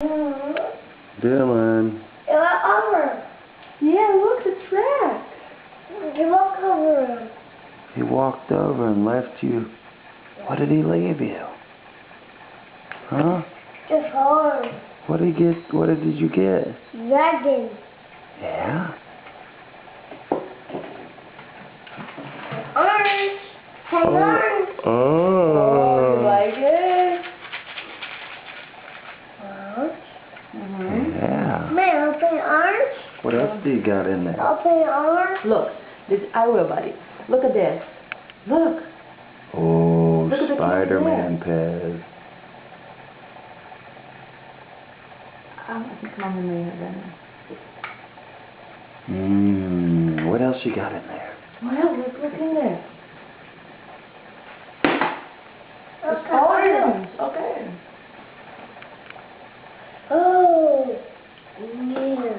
Dylan. It went over. Yeah, look, the track. He walked over. He walked over and left you. What did he leave you? Huh? Just hard. What did he get? What did you get? Dragon. Yeah? Orange. Hey, orange. Oh, you like it? Yeah. Man, open orange. What else do you got in there? Open orange. Look, this Iowa buddy. Look at this. Look. Oh, Look at the Spider-Man Pez. I think Mama may have done it. What else you got in there? Well, look in there. Okay. Orange. Okay. Oh. Yeah.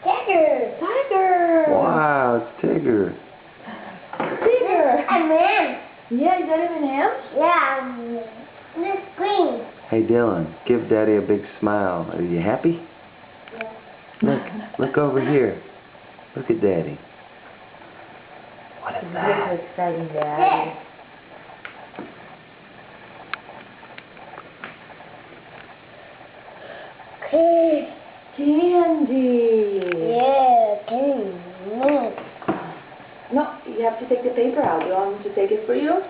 Tiger. Tiger. Wow, it's Tigger. Tiger. And man. Yeah, you got him in hands? Yeah. This green. Hey Dylan, give Daddy a big smile. Are you happy? Yeah. Look over here. Look at Daddy. What is This that? is exciting, Daddy. Okay. Candy. Yeah, candy. No, you have to take the paper out. Do you want me to take it for you?